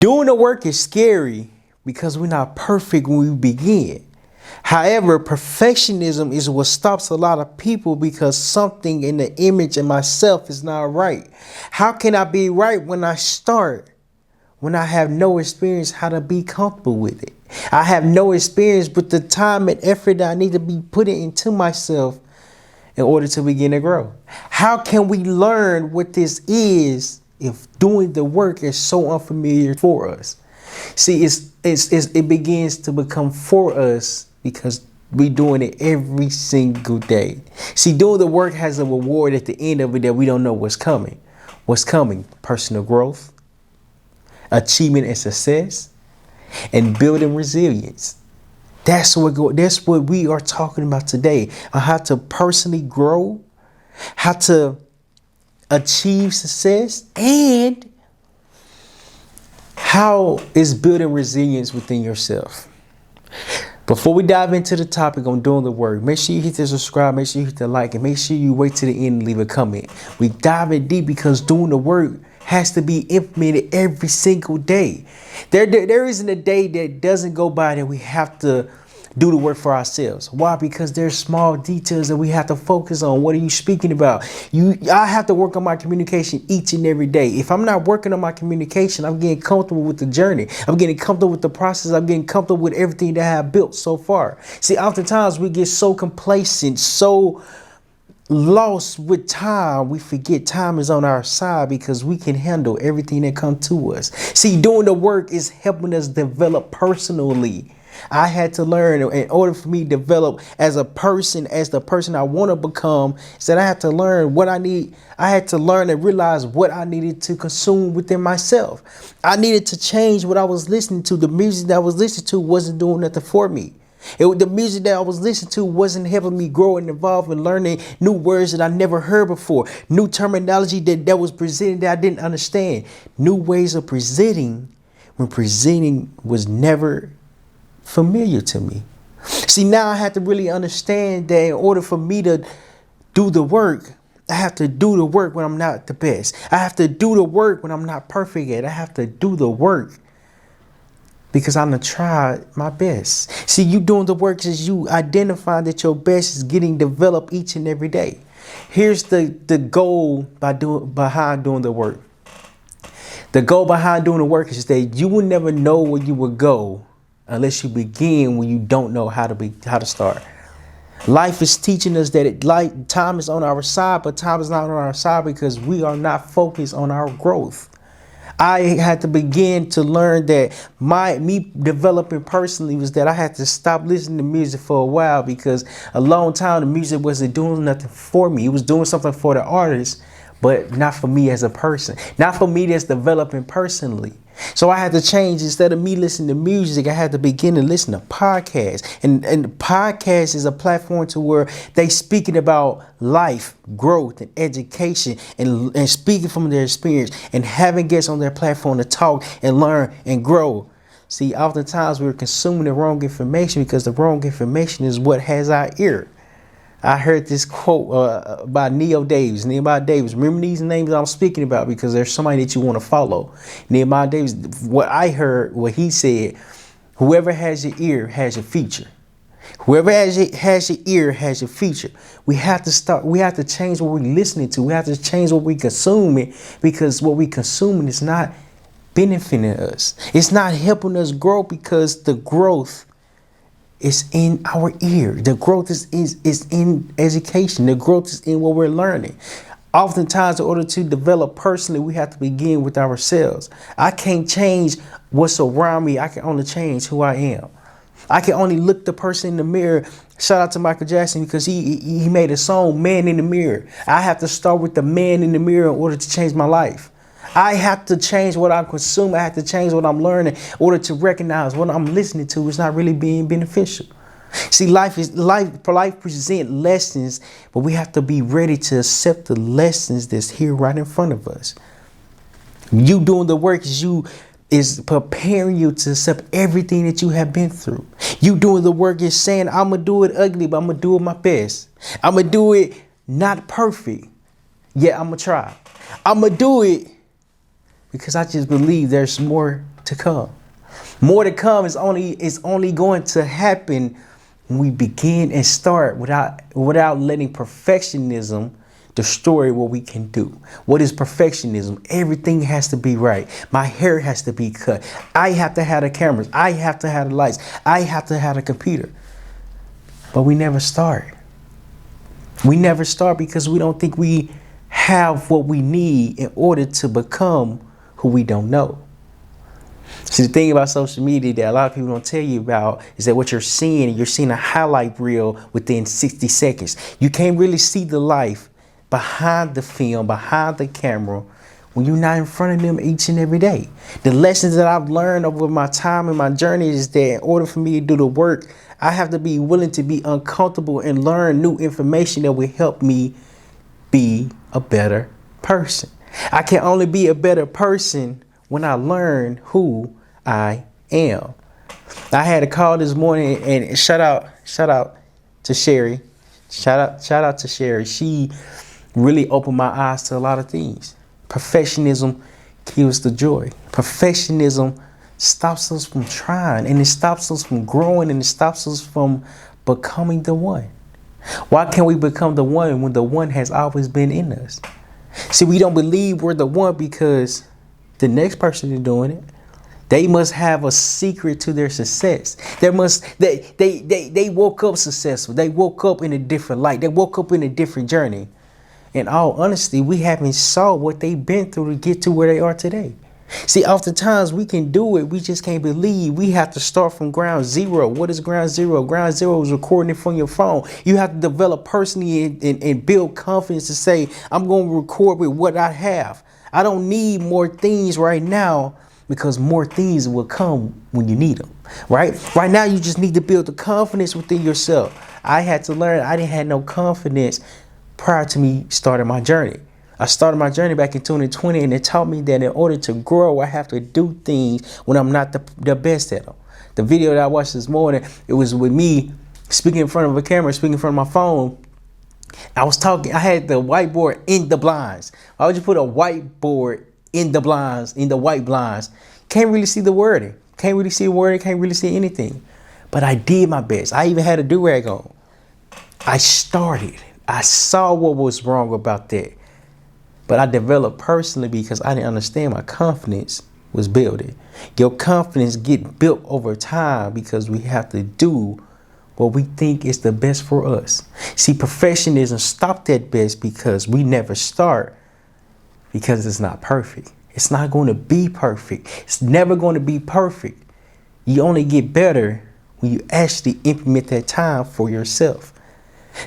Doing the work is scary because we're not perfect when we begin. However, perfectionism is what stops a lot of people because something in the image of myself is not right. How can I be right when I start? When I have no experience how to be comfortable with it. I have no experience with the time and effort that I need to be putting into myself in order to begin to grow. How can we learn what this is if doing the work is so unfamiliar for us? See, it begins to become for us because we're doing it every single day. See, doing the work has a reward at the end of it that we don't know what's coming. What's coming? Personal growth, achievement and success, and building resilience. That's what we are talking about today. On how to personally grow, how to achieve success, and how is building resilience within yourself. Before we dive into the topic on doing the work, make sure you hit the subscribe, make sure you hit the like, and make sure you wait to the end and leave a comment. We dive in deep because doing the work has to be implemented every single day. There isn't a day that doesn't go by that we have to do the work for ourselves. Why? Because there's small details that we have to focus on. What are you speaking about? I have to work on my communication each and every day. If I'm not working on my communication, I'm getting comfortable with the journey. I'm getting comfortable with the process. I'm getting comfortable with everything that I have built so far. See, oftentimes we get so complacent, so lost with time, we forget time is on our side because we can handle everything that comes to us. See, doing the work is helping us develop personally. I had to learn in order for me to develop as a person, as the person I want to become, is that I had to learn what I need. I had to learn and realize what I needed to consume within myself. I needed to change what I was listening to. The music that I was listening to wasn't doing nothing for me. The music that I was listening to wasn't helping me grow and evolve and learning new words that I never heard before. New terminology that was presented that I didn't understand. New ways of presenting when presenting was never familiar to me. See, now I have to really understand that in order for me to do the work, I have to do the work when I'm not the best. I have to do the work when I'm not perfect at. I have to do the work because I'm going to try my best. See, you doing the work is you identifying that your best is getting developed each and every day. Here's the goal behind doing the work. The goal behind doing the work is that you will never know where you will go unless you begin when you don't know how to start. Life is teaching us that time is on our side, but time is not on our side because we are not focused on our growth. I had to begin to learn that me developing personally was that I had to stop listening to music for a while because a long time the music wasn't doing nothing for me. It was doing something for the artist, but not for me as a person, not for me that's developing personally. So I had to change. Instead of me listening to music, I had to begin to listen to podcasts. And podcast is a platform to where they speaking about life, growth, and education, and speaking from their experience and having guests on their platform to talk and learn and grow. See, oftentimes we're consuming the wrong information because the wrong information is what has our ear. I heard this quote by Nehemiah Davis. Remember these names I'm speaking about because there's somebody that you want to follow. Nehemiah Davis, what he said, whoever has your ear has your future. Whoever has your ear has your future. We have to change what we're listening to. We have to change what we're consuming because what we're consuming is not benefiting us. It's not helping us grow because the growth is in our ear. The growth is in education. The growth is in what we're learning. Oftentimes, in order to develop personally, we have to begin with ourselves. I can't change what's around me. I can only change who I am. I can only look the person in the mirror. Shout out to Michael Jackson because he made a song, Man in the Mirror. I have to start with the man in the mirror in order to change my life. I have to change what I consume. I have to change what I'm learning in order to recognize what I'm listening to is not really being beneficial. See, life presents lessons, but we have to be ready to accept the lessons that's here right in front of us. You doing the work is preparing you to accept everything that you have been through. You doing the work is saying, I'm going to do it ugly, but I'm going to do it my best. I'm going to do it not perfect, yet I'm going to try. I'm going to do it because I just believe there's more to come. More to come is only going to happen when we begin and start without letting perfectionism destroy what we can do. What is perfectionism? Everything has to be right. My hair has to be cut. I have to have the cameras. I have to have the lights. I have to have the computer. But we never start. We never start because we don't think we have what we need in order to become who we don't know. See, the thing about social media that a lot of people don't tell you about is that what you're seeing a highlight reel within 60 seconds. You can't really see the life behind the film, behind the camera, when you're not in front of them each and every day. The lessons that I've learned over my time and my journey is that in order for me to do the work, I have to be willing to be uncomfortable and learn new information that will help me be a better person. I can only be a better person when I learn who I am. I had a call this morning, and shout out to Sherry. Shout out to Sherry. She really opened my eyes to a lot of things. Perfectionism kills the joy. Perfectionism stops us from trying, and it stops us from growing, and it stops us from becoming the one. Why can't we become the one when the one has always been in us? See, we don't believe we're the one because the next person is doing it. They must have a secret to their success. They woke up successful. They woke up in a different light. They woke up in a different journey. In all honesty, we haven't saw what they've been through to get to where they are today. See, oftentimes we can do it. We just can't believe we have to start from ground zero. What is ground zero? Ground zero is recording it from your phone. You have to develop personally and build confidence to say, I'm going to record with what I have. I don't need more things right now because more things will come when you need them, right? Right now, you just need to build the confidence within yourself. I had to learn I didn't have no confidence prior to me starting my journey. I started my journey back in 2020, and it taught me that in order to grow, I have to do things when I'm not the best at them. The video that I watched this morning, it was with me speaking in front of a camera, speaking in front of my phone. I was talking, I had the whiteboard in the blinds. Why would you put a whiteboard in the blinds, in the white blinds? Can't really see the wording. Can't really see the wording, can't really see anything. But I did my best. I even had a do-rag on. I started. I saw what was wrong about that. But I developed personally because I didn't understand my confidence was building. Your confidence get built over time because we have to do what we think is the best for us. See, perfectionism stopped at best because we never start because it's not perfect. It's not going to be perfect. It's never going to be perfect. You only get better when you actually implement that time for yourself.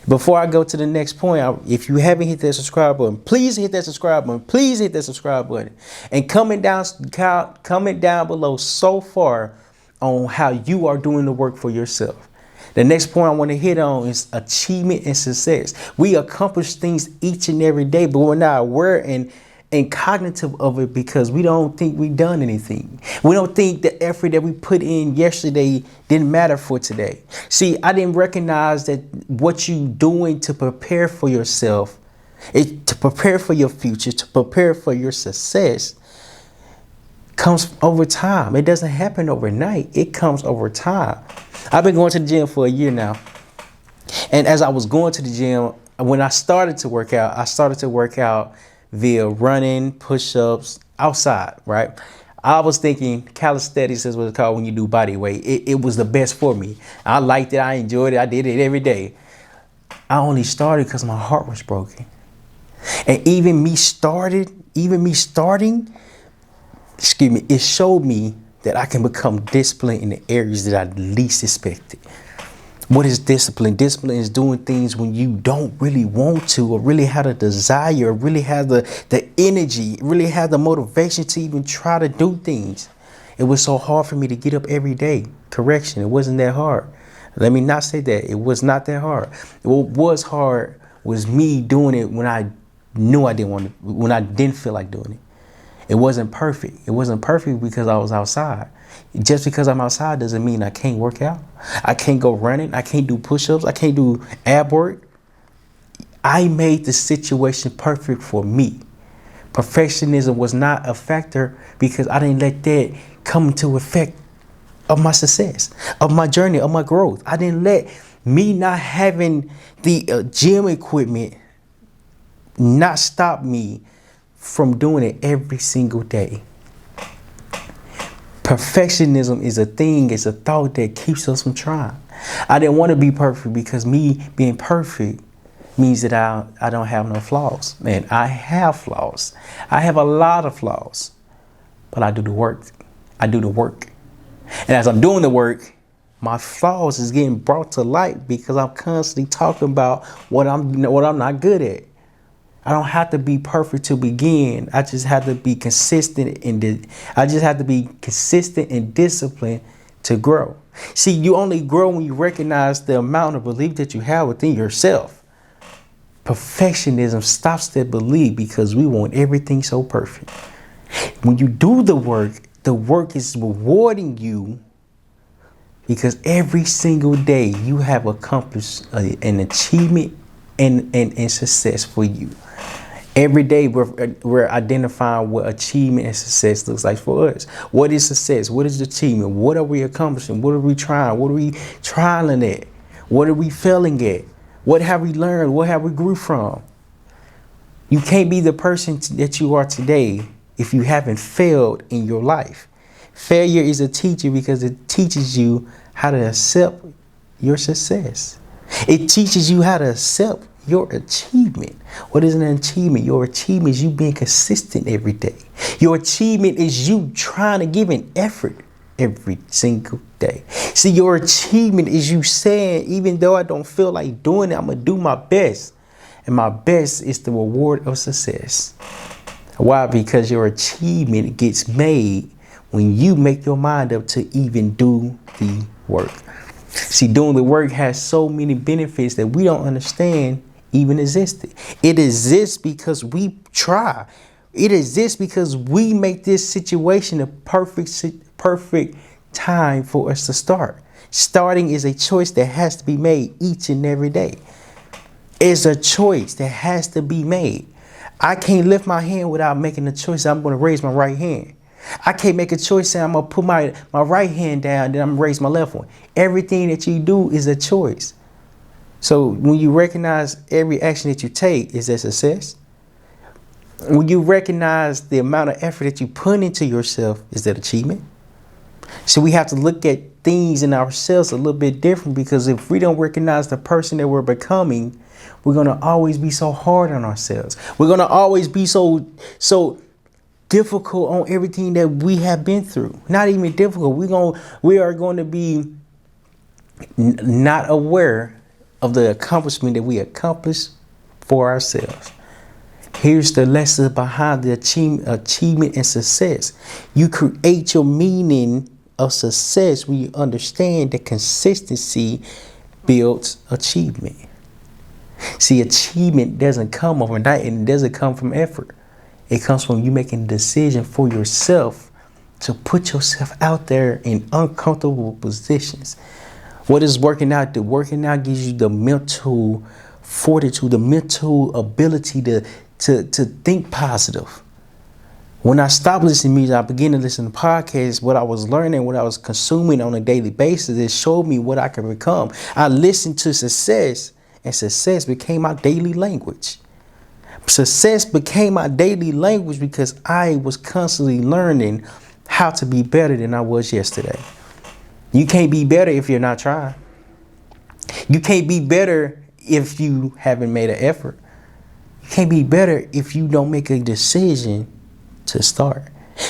Before I go to the next point, if you haven't hit that subscribe button, please hit that subscribe button. Please hit that subscribe button. And comment down below so far on how you are doing the work for yourself. The next point I want to hit on is achievement and success. We accomplish things each and every day, but we're not aware and cognitive of it because we don't think we've done anything. We don't think the effort that we put in yesterday didn't matter for today. See, I didn't recognize that what you doing to prepare for yourself, to prepare for your future, to prepare for your success comes over time. It doesn't happen overnight. It comes over time. I've been going to the gym for a year now. And as I was going to the gym, when I started to work out via running, push-ups, outside, right? I was thinking calisthenics is what it's called when you do body weight. It was the best for me. I liked it. I enjoyed it. I did it every day. I only started because my heart was broken. And even me starting, it showed me that I can become disciplined in the areas that I least expected. What is discipline? Discipline is doing things when you don't really want to, or really have the desire, or really have the energy, really have the motivation to even try to do things. It was so hard for me to get up every day. Correction, it wasn't that hard. Let me not say that. It was not that hard. What was hard was me doing it when I knew I didn't want to, when I didn't feel like doing it. It wasn't perfect. It wasn't perfect because I was outside. Just because I'm outside doesn't mean I can't work out. I can't go running. I can't do push-ups. I can't do ab work. I made the situation perfect for me. Perfectionism was not a factor because I didn't let that come into effect of my success, of my journey, of my growth. I didn't let me not having the gym equipment not stop me from doing it every single day. Perfectionism is a thing, it's a thought that keeps us from trying. I didn't want to be perfect because me being perfect means that I don't have no flaws. Man, I have flaws. I have a lot of flaws, but I do the work. I do the work. And as I'm doing the work, my flaws is getting brought to light because I'm constantly talking about what I'm not good at. I don't have to be perfect to begin. I just have to be consistent and disciplined to grow. See, you only grow when you recognize the amount of belief that you have within yourself. Perfectionism stops that belief because we want everything so perfect. When you do the work is rewarding you because every single day you have accomplished an achievement and success for you. Every day we're identifying what achievement and success looks like for us. What is success? What is achievement? What are we accomplishing? What are we trying? What are we trialing at? What are we failing at? What have we learned? What have we grew from? You can't be the person that you are today if you haven't failed in your life. Failure is a teacher because it teaches you how to accept your success. It teaches you how to accept your achievement. What is an achievement? Your achievement is you being consistent every day. Your achievement is you trying to give an effort every single day. See, your achievement is you saying, even though I don't feel like doing it, I'm going to do my best. And my best is the reward of success. Why? Because your achievement gets made when you make your mind up to even do the work. See, doing the work has so many benefits that we don't understand even existed. It exists because we try. It exists because we make this situation a perfect time for us to start. Starting is a choice that has to be made each and every day. It's a choice that has to be made. I can't lift my hand without making a choice. I'm going to raise my right hand. I can't make a choice saying I'm going to put my right hand down, then I'm going to raise my left one. Everything that you do is a choice. So when you recognize every action that you take is a success. When you recognize the amount of effort that you put into yourself is that achievement. So we have to look at things in ourselves a little bit different, because if we don't recognize the person that we're becoming, we're going to always be so hard on ourselves. We're going to always be so difficult on everything that we have been through. Not even difficult. We are going to be not aware of the accomplishment that we accomplished for ourselves. Here's the lesson behind the achievement and success. You create your meaning of success when you understand that consistency builds achievement. See, achievement doesn't come overnight, and it doesn't come from effort. It comes from you making a decision for yourself to put yourself out there in uncomfortable positions. What is working out? The working out gives you the mental fortitude, the mental ability to think positive. When I stopped listening to music, I began to listen to podcasts. What I was learning, what I was consuming on a daily basis, it showed me what I could become. I listened to success, and success became my daily language. Success became my daily language because I was constantly learning how to be better than I was yesterday. You can't be better if you're not trying. You can't be better if you haven't made an effort. You can't be better if you don't make a decision to start.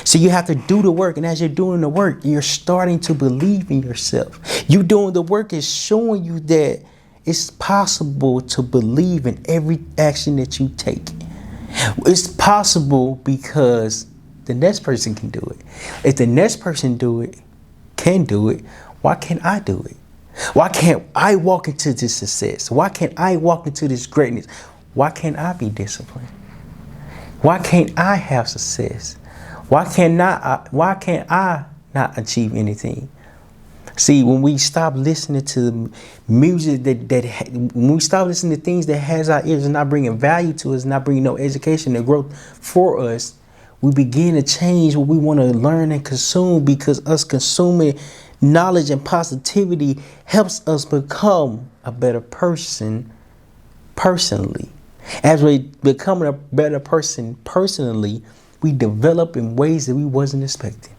So you have to do the work, and as you're doing the work, you're starting to believe in yourself. You doing the work is showing you that it's possible to believe in every action that you take. It's possible because the next person can do it. If the next person can do it, why can't I do it? Why can't I walk into this success? Why can't I walk into this greatness? Why can't I be disciplined? Why can't I have success? Why can't I not achieve anything? See, when we stop listening to music when we stop listening to things that has our ears and not bringing value to us, not bringing no education and growth for us, we begin to change what we want to learn and consume, because us consuming knowledge and positivity helps us become a better person personally. As we become a better person personally, we develop in ways that we wasn't expecting.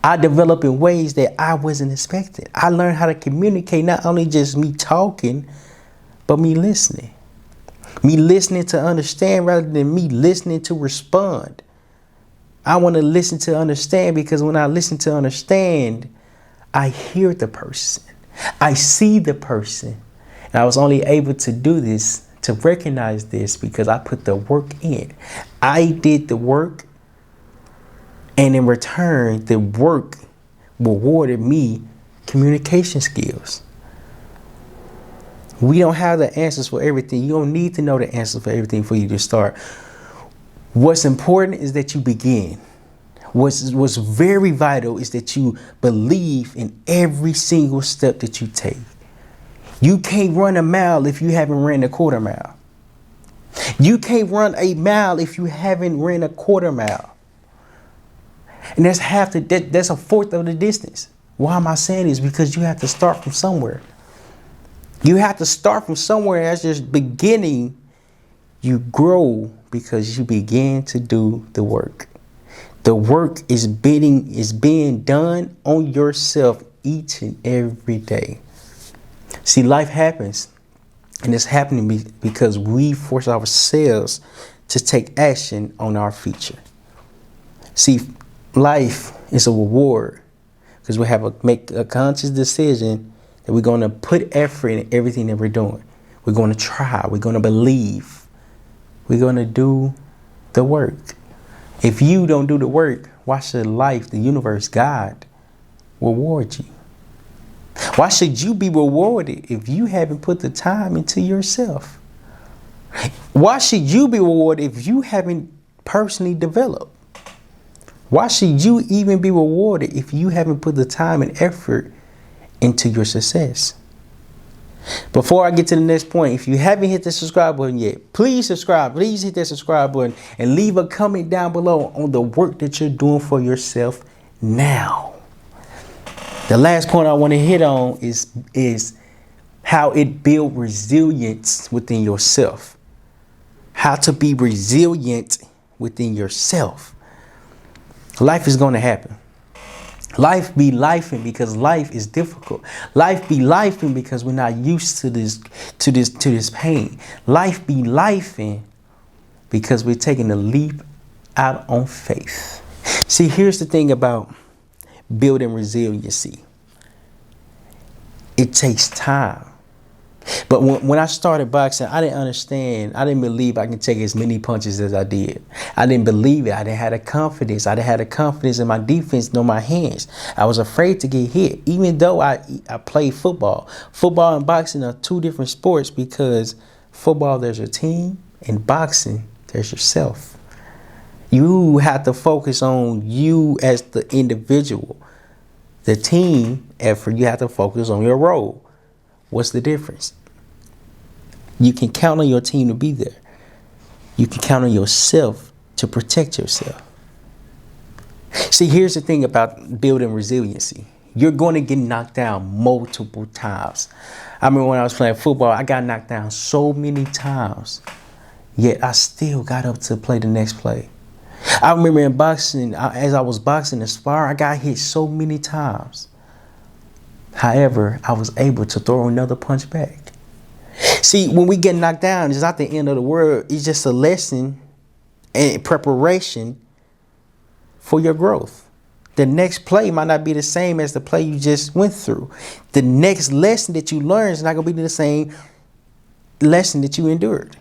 I develop in ways that I wasn't expecting. I learned how to communicate, not only just me talking, but me listening. Me listening to understand rather than me listening to respond. I want to listen to understand, because when I listen to understand, I hear the person. I see the person. And I was only able to do this, to recognize this, because I put the work in. I did the work, and in return, the work rewarded me communication skills. We don't have the answers for everything. You don't need to know the answers for everything for you to start. What's important is that you begin. What's very vital is that you believe in every single step that you take. You can't run a mile if you haven't ran a quarter mile. You can't run a mile if you haven't ran a quarter mile. And that's that's a fourth of the distance. Why am I saying this? Because you have to start from somewhere. You have to start from somewhere. As your beginning, you grow because you begin to do the work. The work is being done on yourself each and every day. See, life happens, and it's happening because we force ourselves to take action on our future. See, life is a reward because we have to make a conscious decision that we're going to put effort in everything that we're doing. We're going to try. We're going to believe. We're going to do the work. If you don't do the work, why should life, the universe, God reward you? Why should you be rewarded if you haven't put the time into yourself? Why should you be rewarded if you haven't personally developed? Why should you even be rewarded if you haven't put the time and effort into your success? Before I get to the next point, if you haven't hit the subscribe button yet, please subscribe. Please hit that subscribe button and leave a comment down below on the work that you're doing for yourself now. The last point I want to hit on is how it builds resilience within yourself. How to be resilient within yourself. Life is going to happen. Life be lifing because life is difficult. Life be lifing because we're not used to this pain. Life be lifing because we're taking a leap out on faith. See, here's the thing about building resiliency. It takes time. But when I started boxing, I didn't understand. I didn't believe I can take as many punches as I did. I didn't believe it. I didn't have the confidence. I didn't have the confidence in my defense nor my hands. I was afraid to get hit, even though I played football. Football and boxing are two different sports because football, there's your team, and boxing, there's yourself. You have to focus on you as the individual. The team effort, you have to focus on your role. What's the difference? You can count on your team to be there. You can count on yourself to protect yourself. See, here's the thing about building resiliency. You're going to get knocked down multiple times. I remember when I was playing football, I got knocked down so many times, yet I still got up to play the next play. I remember in boxing, as I was boxing and sparring, I got hit so many times. However, I was able to throw another punch back. See, when we get knocked down, it's not the end of the world. It's just a lesson and preparation for your growth. The next play might not be the same as the play you just went through. The next lesson that you learn is not going to be the same lesson that you endured.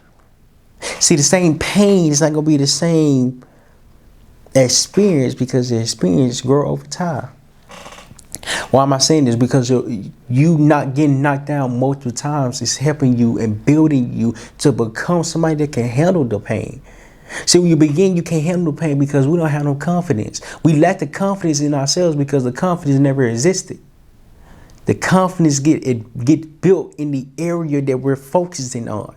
See, the same pain is not going to be the same experience because the experience grows over time. Why am I saying this? Because you not getting knocked down multiple times is helping you and building you to become somebody that can handle the pain. See, when you begin, you can't handle the pain because we don't have no confidence. We lack the confidence in ourselves because the confidence never existed. The confidence get built in the area that we're focusing on.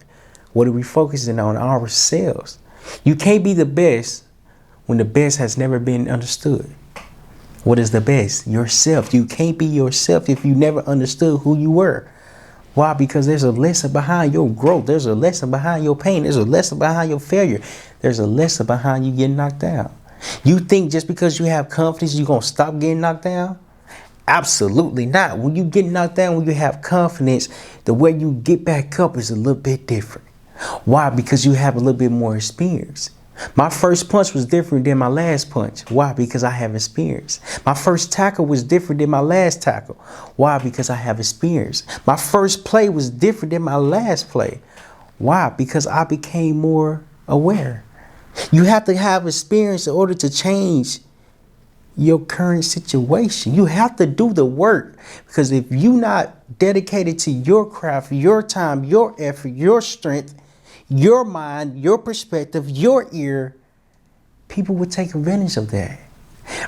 What are we focusing on? Ourselves. You can't be the best when the best has never been understood. What is the best? Yourself. You can't be yourself if you never understood who you were. Why? Because there's a lesson behind your growth. There's a lesson behind your pain. There's a lesson behind your failure. There's a lesson behind you getting knocked down. You think just because you have confidence, you're going to stop getting knocked down? Absolutely not. When you get knocked down, when you have confidence, the way you get back up is a little bit different. Why? Because you have a little bit more experience. My first punch was different than my last punch. Why? Because I have experience. My first tackle was different than my last tackle. Why? Because I have experience. My first play was different than my last play. Why? Because I became more aware. You have to have experience in order to change your current situation. You have to do the work, because if you're not dedicated to your craft, your time, your effort, your strength, your mind, your perspective, your ear, people would take advantage of that.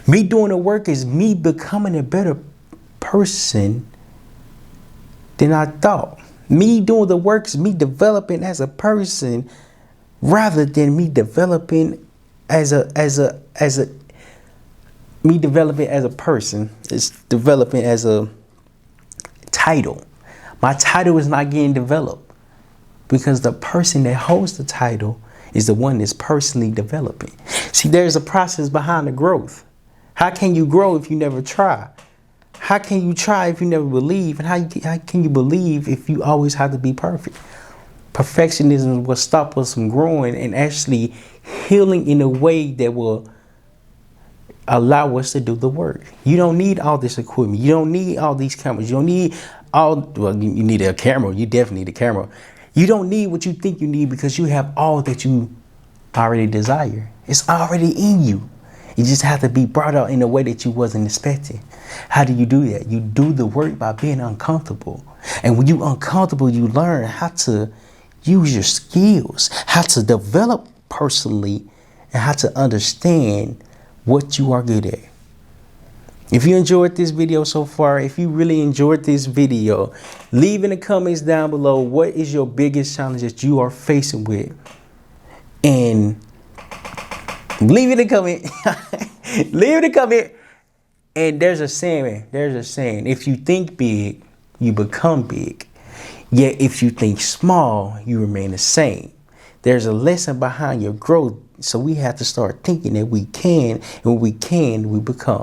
Me doing the work is me becoming a better person than I thought. Me doing the work is me developing as a person rather than me developing as a me developing as a person. It's developing as a title. My title is not getting developed, because the person that holds the title is the one that's personally developing. See, there's a process behind the growth. How can you grow if you never try? How can you try if you never believe? And how can you believe if you always have to be perfect? Perfectionism will stop us from growing and actually healing in a way that will allow us to do the work. You don't need all this equipment. You don't need all these cameras. You don't need you need a camera. You definitely need a camera. You don't need what you think you need, because you have all that you already desire. It's already in you. You just have to be brought out in a way that you wasn't expecting. How do you do that? You do the work by being uncomfortable. And when you're uncomfortable, you learn how to use your skills, how to develop personally, and how to understand what you are good at. If you enjoyed this video so far, if you really enjoyed this video, leave in the comments down below what is your biggest challenge that you are facing with. And leave in the comment. Leave in the comment. And there's a saying, if you think big, you become big. Yet if you think small, you remain the same. There's a lesson behind your growth. So we have to start thinking that we can, and when we can, we become.